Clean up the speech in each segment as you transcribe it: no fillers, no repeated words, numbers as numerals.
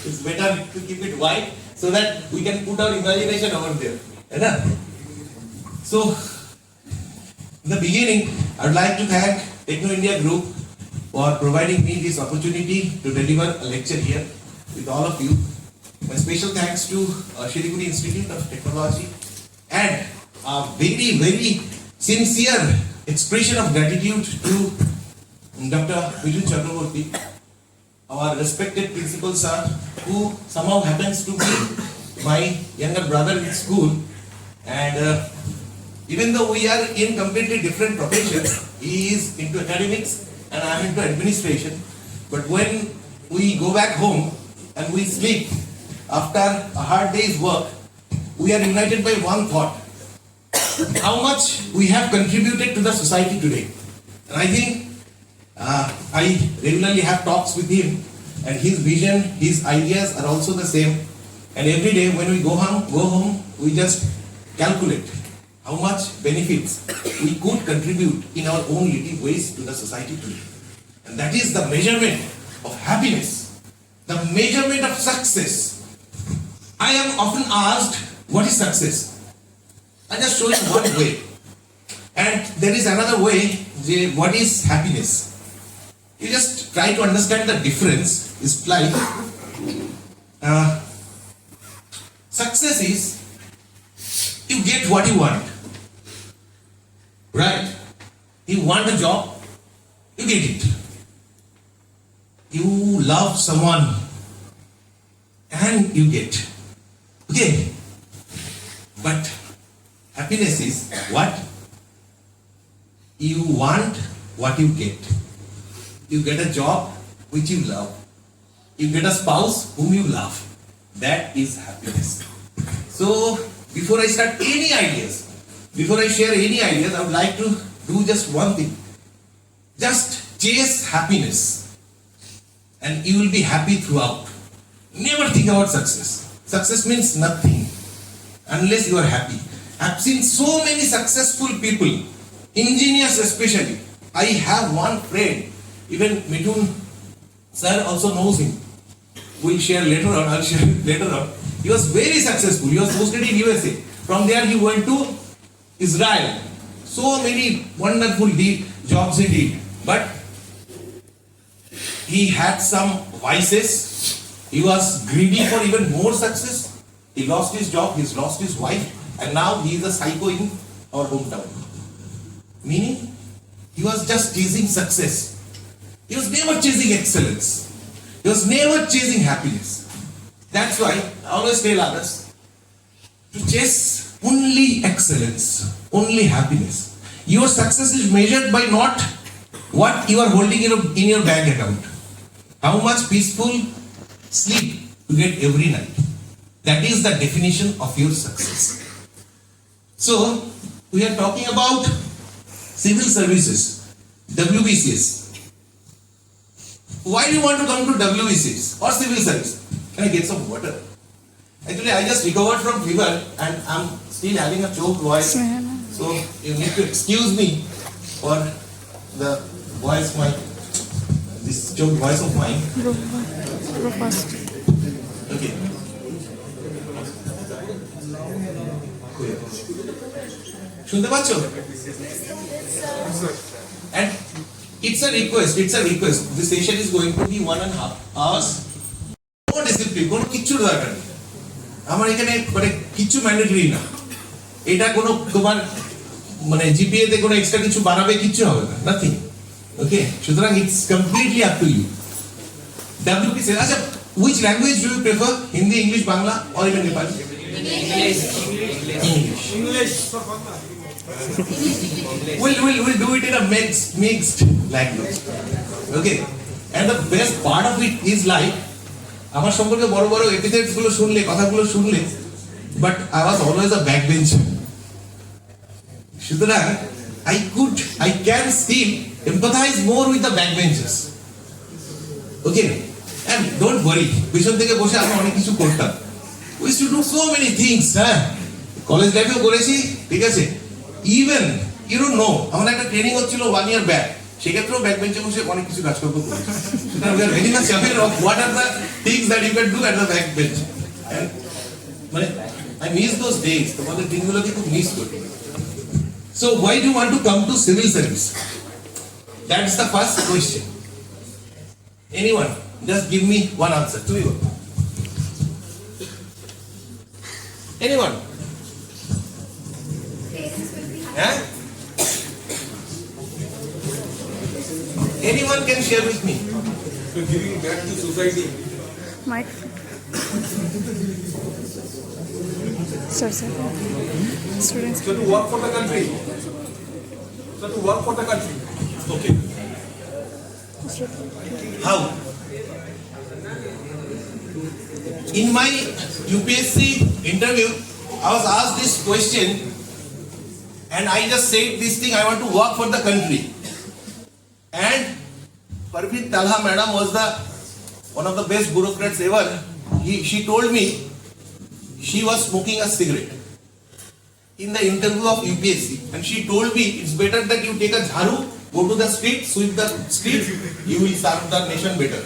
It's better to keep it wide so that we can put our imagination over there. Right? So, in the beginning, I would like to thank Techno India Group for providing me this opportunity to deliver a lecture here with all of you. My special thanks to Siliguri Institute of Technology and a very, very sincere expression of gratitude to Dr. Mithun Chakraborty, our respected principal sir, who somehow happens to be my younger brother in school. And even though we are in completely different professions, he is into academics and I am into administration. But when we go back home and we sleep after a hard day's work, we are united by one thought: how much we have contributed to the society today. And I think I regularly have talks with him, and his vision, his ideas are also the same. And every day when we go home, we just calculate how much benefits we could contribute in our own little ways to the society today. And that is the measurement of happiness, the measurement of success. I am often asked, what is success? I just show you one way. And there is another way, what is happiness? You just try to understand the difference. It's like success is you get what you want. Right? You want a job, you get it. You love someone and you get. Okay? But happiness is what? You want what you get. You get a job which you love. You get a spouse whom you love. That is happiness. So, before I start any ideas, before I share any ideas, I would like to do just one thing. Just chase happiness. And you will be happy throughout. Never think about success. Success means nothing unless you are happy. I've seen so many successful people, engineers especially. I have one friend, even Mithun sir also knows him. We'll share later on, I'll share later on. He was very successful. He was posted in USA. From there he went to Israel. So many wonderful jobs he did. But he had some vices. He was greedy for even more success. He lost his job, he's lost his wife, and now he is a psycho in our hometown. Meaning, he was just chasing success. He was never chasing excellence. He was never chasing happiness. That's why I always tell others to chase only excellence, only happiness. Your success is measured by not what you are holding in your bank account. How much peaceful sleep you get every night. That is the definition of your success. So, we are talking about civil services, WBCS. Why do you want to come to WBCS or civil service? Can I get some water? Actually, I just recovered from fever and I'm still having a choked voice. So, you need to excuse me for the voice, this choked voice of mine. Go first. Okay. শুনতে পাচ্ছ? And it's a request. This session is going to be 1.5 hours. No discipline, কোনো কিচ্ছুর দরকার নেই। আমার এখানে মানে কিচ্ছু mandatory না। এটা কোনো তোমার মানে জিপিএ তে কোনো এক্সট্রা কিছু বাড়াবে কিচ্ছু হবে না। নাথিং। ওকে? সুতরাং it's completely up to you. WPC, আচ্ছা, which language do you prefer? Hindi, English, Bangla, or even Nepali? English. We'll do it in a mixed language. Okay? And the best part of it is like, আমার সম্পর্কে বড় বড় এপিথেটস গুলো শুনলে, কথাগুলো শুনলে, but I was always a backbencher. সুতরাং I can still empathize more with the backbenchers. Okay? And don't worry, পিছন থেকে বসে আমরা অনেক কিছু করতাম. We used to do so many things, হ্যাঁ? কলেজ লাইফেও করেছি, ঠিক আছে? Even, you don't know, আমার একটা ট্রেনিং হচ্ছিল 1 year back. সেক্ষেত্রেও ব্যাক বেঞ্চে বসে অনেক কিছু কাজকর্ম করেছি। সুতরাং we are very much aware of what are the things that you can do at the back bench. মানে I miss those days. তোমাদের দিনগুলোকে খুব মিস করি। So why do you want to come to civil service? That's the first question. Anyone? Just give me one answer. To you. Anyone? Yeah? Anyone can share with me. So giving back to society. Mic. Sir. Students. So to work for the country. So to work for the country. Okay. How? In my UPSC interview, I was asked this question and I just said this thing, I want to work for the country. And Parveen Talha madam was one of the best bureaucrats ever. She told me she was smoking a cigarette in the interview of UPSC, and she told me it's better that you take a jharu, go to the street, sweep the street, you will serve the nation better.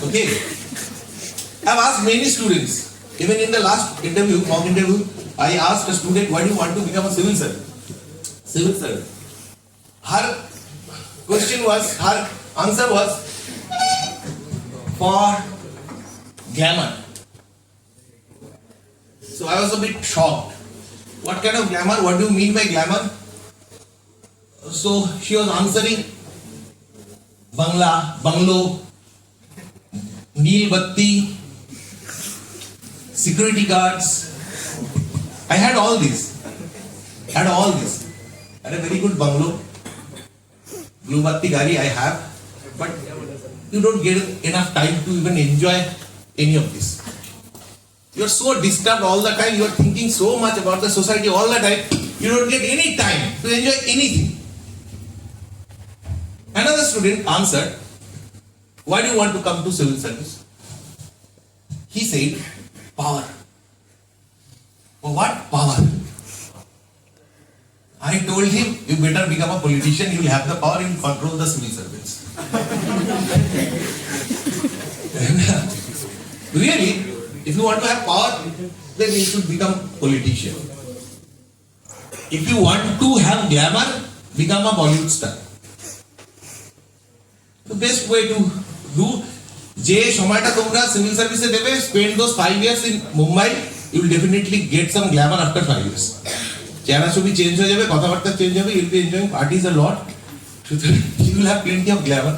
Okay. I've asked many students, even in the last interview, mock interview, I asked a student, why do you want to become a civil servant? Civil servant. Her answer was for glamour. So I was a bit shocked. What kind of glamour? What do you mean by glamour? So she was answering bungalow, Neel Batti, security guards. I had all this. Had a very good bungalow. Blue Batti Gari I have, but you don't get enough time to even enjoy any of this. You are so disturbed all the time, you are thinking so much about the society all the time, you don't get any time to enjoy anything. Another student answered, why do you want to come to civil service? He said, power. What power? I told him, you better become a politician, you will have the power, you will control the civil servants. Really, if you want to have power, then you should become politician. If you want to have glamour, become a Bollywood star. The best way to do, যে সময়টা তোমরা civil service দেবে, spend those 5 years in Mumbai, you will definitely get some glamour after 5 years. চেহারা ছবি change হয়ে যাবে, কথাবার্তা change হবে, you will be enjoying parties a lot. You will have plenty of glamour.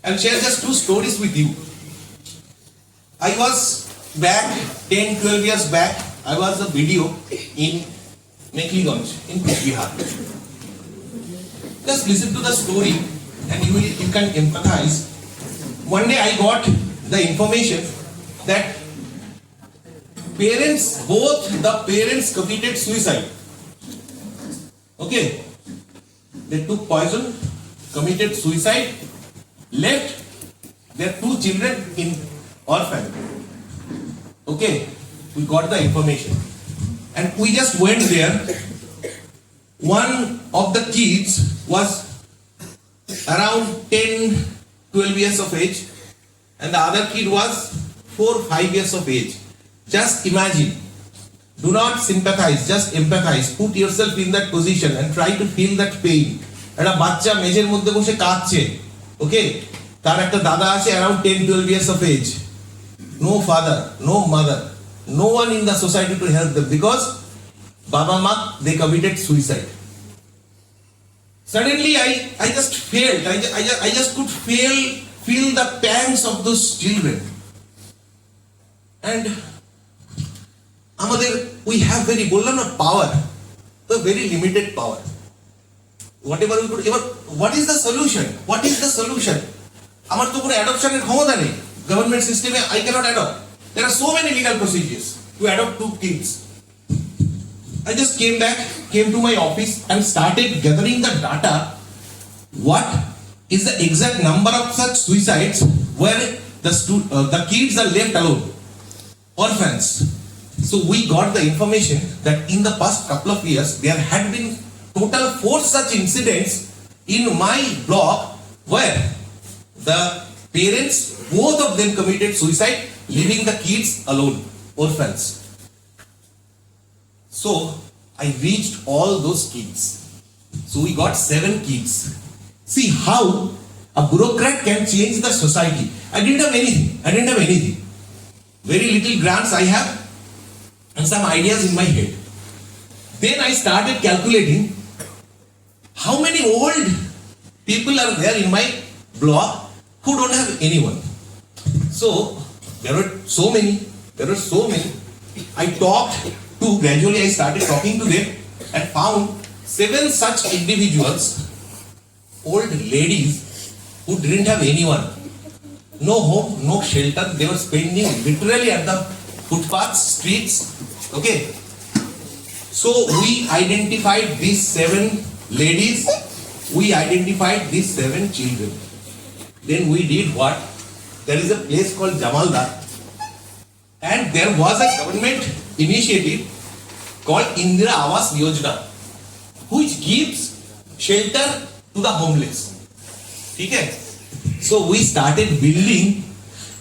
I'll share just 2 stories with you. I was back 10-12 years back, I was a video in Mekhliganj in Bihar. Just listen to the story and you can empathize. One day I got the information that both the parents committed suicide. Okay, they took poison, committed suicide, left their 2 children in orphan. Okay, we got the information and we just went there. One of the kids was around 10-12 years of age and the other kid was 4-5 years of age. Just imagine, do not sympathize, just empathize, put yourself in that position and try to feel that pain. একটা বাচ্চা মেঝের মধ্যে বসে কাঁদছে, ওকে, তার একটা দাদা আছে around 10-12 years of age, no father, no mother, no one in the society to help them because Baba Ma, they committed suicide. Suddenly I just felt, I just could feel the pangs of those children. And we have power, the very limited power. Whatever we could, what is the solution? What is the solution? আমার তো কোনো অ্যাডপশনের ক্ষমতা নেই, government সিস্টেমে I cannot adopt. There are so many legal procedures to adopt 2 kids. I just came to my office and started gathering the data. What is the exact number of such suicides where the kids are left alone, orphans? So we got the information that in the past couple of years there had been total 4 such incidents in my block where the parents, both of them committed suicide, leaving the kids alone, orphans. So I reached all those kids. So we got 7 kids. See how a bureaucrat can change the society. I didn't have anything. Very little grants I have and some ideas in my head. Then I started calculating how many old people are there in my block who don't have anyone. So there were so many. Gradually I started talking to them and found 7 such individuals, old ladies who didn't have anyone. No home, no shelter. They were spending literally at the footpaths, streets. Okay. So we identified these 7 ladies. We identified these 7 children. Then we did what? There is a place called Jamaldar. And there was a government initiative called Indira Awas Yojana, which gives shelter to the homeless. Okay? So we started building.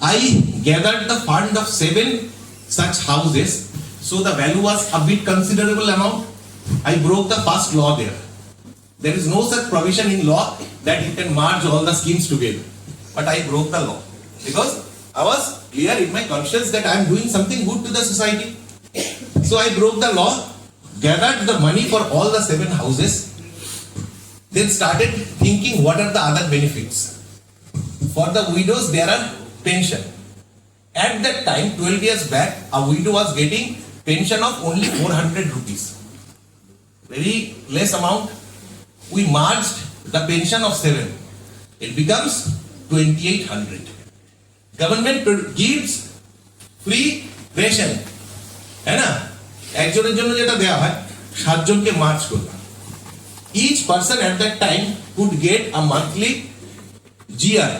I gathered the fund of 7 such houses. So the value was a bit considerable amount. I broke the first law there. There is no such provision in law that you can merge all the schemes together. But I broke the law because I was clear in my conscience that I am doing something good to the society. So I broke the law, gathered the money for all the 7 houses, then started thinking what are the other benefits. For the widows there are pension. At that time, 12 years back, a widow was getting pension of only 400 rupees. Very less amount. We merged the pension of 7. It becomes 2800. Government gives free ration. है ना? একজনের জন্য যেটা দেয়া হয় 7 জনকে March করলাম. Each person at that time could get a monthly GR,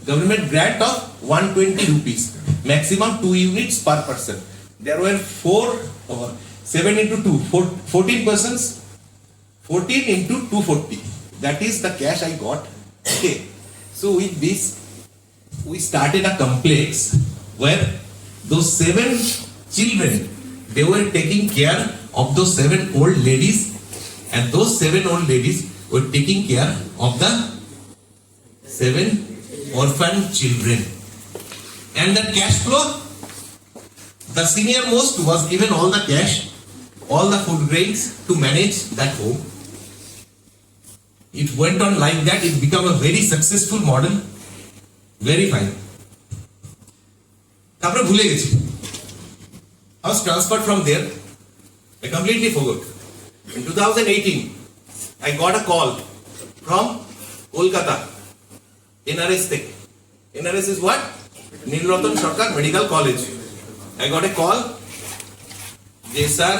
government grant of 120 rupees, maximum 2 units per person. There were 7 into 2, 14 persons, 14 into 240. That is the cash I got. Okay. So with this, we started a complex where those 7 children, they were taking care of those 7 old ladies, and those 7 old ladies were taking care of the 7 orphan children. And the cash flow, the senior most was given all the cash, all the food grains to manage that home. It went on like that. It became a very successful model. Very fine. তারপরে ভুলে গেছি. I was transferred from there. I completely forgot. In 2018, I got a call from Kolkata, NRS Tech. NRS is what? Nilratan Sarkar Medical College. I got a call. যে sir,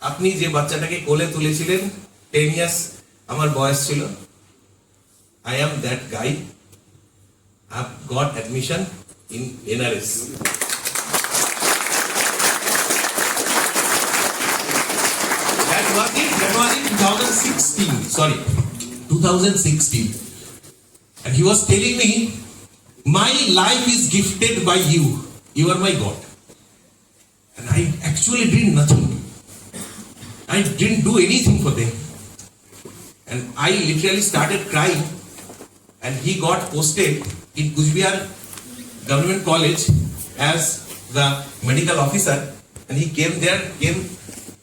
আপনি যে বাচ্চাটাকে কোলে তুলেছিলেন 10 years আমার বয়স ছিল. I am that guy. I've got admission in NRS. That was in 2016. And he was telling me, my life is gifted by you. You are my God. And I actually did nothing. I didn't do anything for them. And I literally started crying. And he got posted in Kujbihar Government College as the medical officer. And he came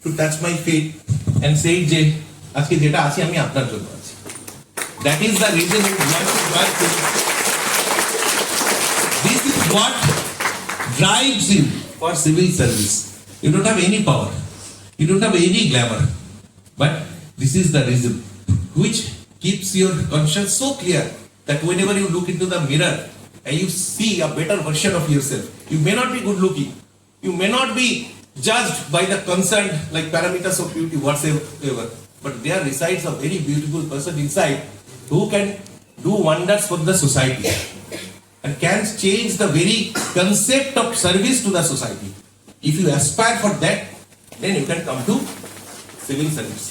to touch my feet and said, "Je, aajke jeta achi ami apnar jonno achi." That is the reason you want to join me. This is what drives you for civil service. You don't have any power. You don't have any glamour. But this is the reason which keeps your conscience so clear that whenever you look into the mirror and you see a better version of yourself, you may not be good looking. You may not be judged by the concerned like parameters of beauty, whatsoever. But there resides a very beautiful person inside who can do wonders for the society and can change the very concept of service to the society. If you aspire for that, then you can come to civil service.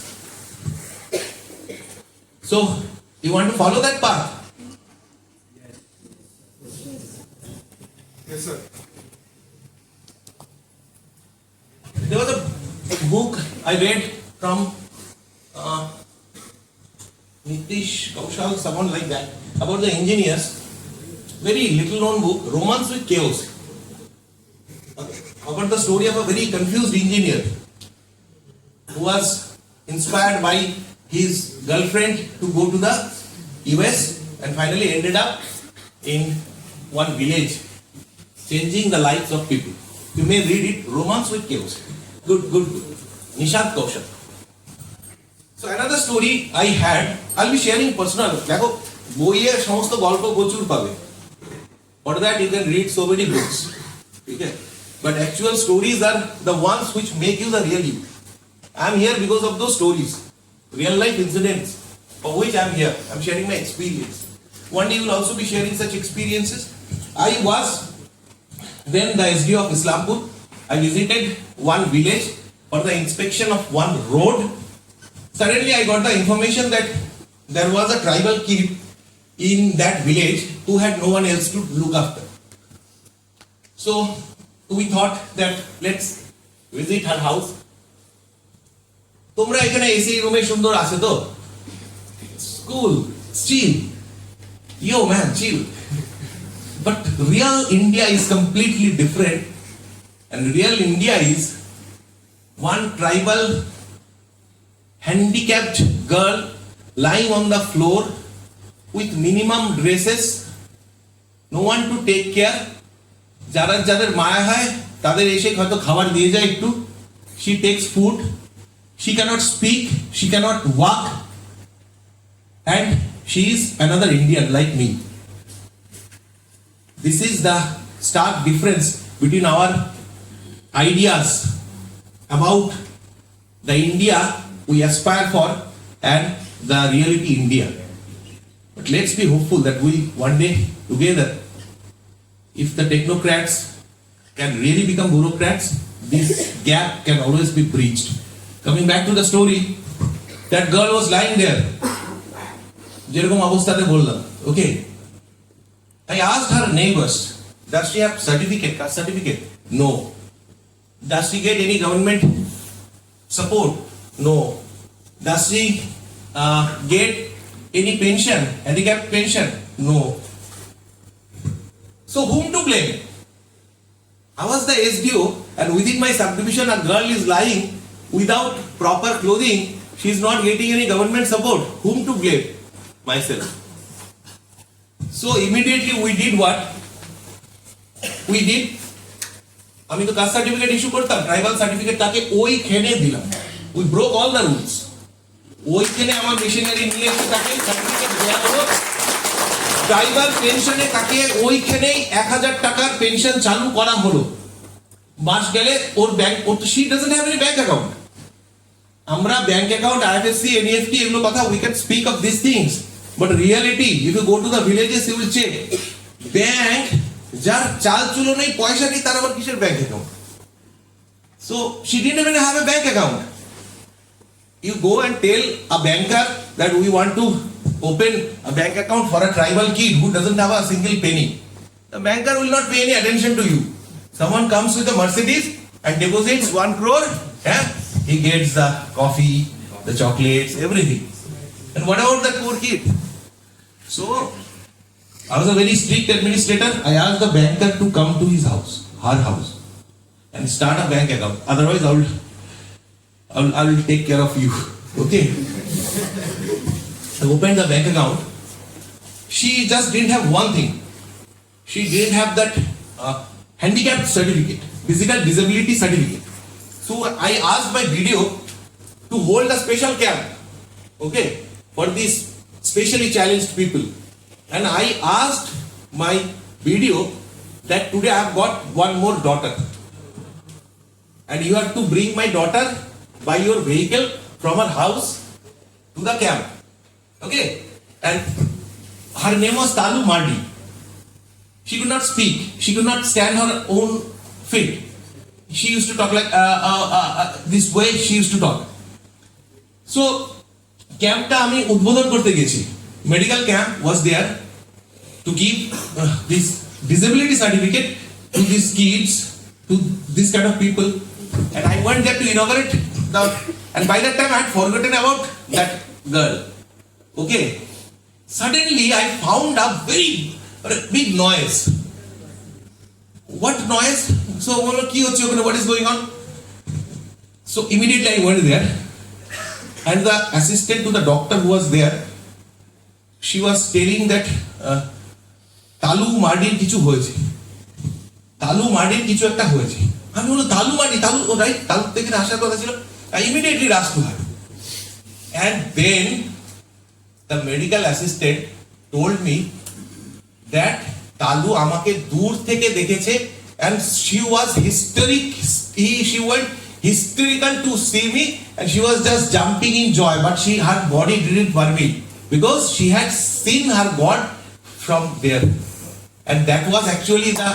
So, you want to follow that path? Yes, sir. There was a book I read from Nitish Kaushal, someone like that, about the engineers. Very little known book, Romance with Chaos. About the story of a very confused engineer who was inspired by his girlfriend to go to the US and finally ended up in one village, changing the lives of people. You may read it, Romance with Chaos. Good. Nishant Kaushal. So another story I had, I'll be sharing personal. দেখো বইয়ে সমস্ত গল্প প্রচুর পাবে. For that you can read so many books. Okay? But actual stories are the ones which make you the real you. I'm here because of those stories. Real life incidents for which I'm here. I'm sharing my experience. One day you will also be sharing such experiences. I was then the SD of Islampur. I visited one village for the inspection of one road. Suddenly I got the information that there was a tribal kid in that village who had no one else to look after. So we thought that let's visit her house. তোমরা এখানে AC রুমে সুন্দর আছে তো? Cool, chill. Yo man, chill. But real India is completely different. And real India is one tribal handicapped girl lying on the floor with minimum dresses, no one to take care. যাদের মায়া হয় তাদের এসে হয়তো খাবার দিয়ে যায় একটু. She takes food. She cannot speak. She cannot walk. And she is another Indian like me. This is the stark difference between our ideas about the India we aspire for and the reality India. But let's be hopeful that we one day together, if the technocrats can really become bureaucrats, this gap can always be breached. Coming back to the story, that girl was lying there. যেরকম অবস্থাতে বললাম, okay. I asked her neighbors, does she have certificate, caste certificate? No. Does she get any government support? No. Does she get any pension, handicap pension? No. So whom to blame? I was the SDO and within my subdivision a girl is lying without proper clothing. She is not getting any government support. Whom to blame? Myself. So immediately we did what? We did. আমি তো caste certificate issue করতাম, tribal certificate তাকে ওইখানে দিলাম. We broke all the rules. ওইখানে আমার machinery নিয়ে এসে তাকে সার্টিফিকেট দেওয়া হলো. ট্রাইবাল পেনশনে তাকে ওইখানেই 1000 টাকার পেনশন চালু করা হলো. মাস গেলে ওর ব্যাংক, ওর তো she doesn't have any bank account. আমরা ব্যাংক অ্যাকাউন্ট, IFSC, NEFT এগুলো কথা we can speak of these things. But reality, if you go to the villages, you will check. Bank, যার চাল চুলো নেই, পয়সা নেই, তার আবার কিসের bank account? So she didn't even have a bank account. You go and tell a banker that we want to open a bank account for a tribal kid who doesn't have a single penny. The banker will not pay any attention to you. Someone comes with a Mercedes and deposits 1 crore, he gets the coffee, the chocolates, everything. And what about that poor kid? So, I was a very strict administrator. I asked the banker to come to his house, her house, and start a bank account. Otherwise, I will take care of you. Okay? I opened the bank account. She just didn't have one thing. She didn't have that handicap certificate, physical disability certificate. So I asked my video to hold a special camp, okay, for these specially challenged people. And I asked my video that today I have got one more daughter. And you have to bring my daughter by your vehicle from her house to the camp. Okay? And her name was Talu Mardi. She could not speak. She could not stand her own feet. She used to talk like this way she used to talk. So ক্যাম্পটা আমি উদ্বোধন করতে গেছি medical camp was there to give this disability certificate to these kids, to this kind of people, and I went there to inaugurate the, and by that time I had forgotten about that girl. Okay, suddenly I found a very big noise. What noise? So what is going on? So immediately I went there, and the assistant to the doctor who was there, she was telling that তালু মার্ডির কিছু হয়েছে, তালু মার্ডির কিছু একটা হয়েছে। আমি বললাম তালু মার্ডি, তালু রাইট, তালু থেকে আসার কথা ছিল। I immediately rushed to her, and then the medical assistant told me that তালু আমাকে দূর থেকে দেখেছে, and she was she went hysterical to see me, and she was just jumping in joy, but her body didn't permit, because she had seen her God from there. And that was actually the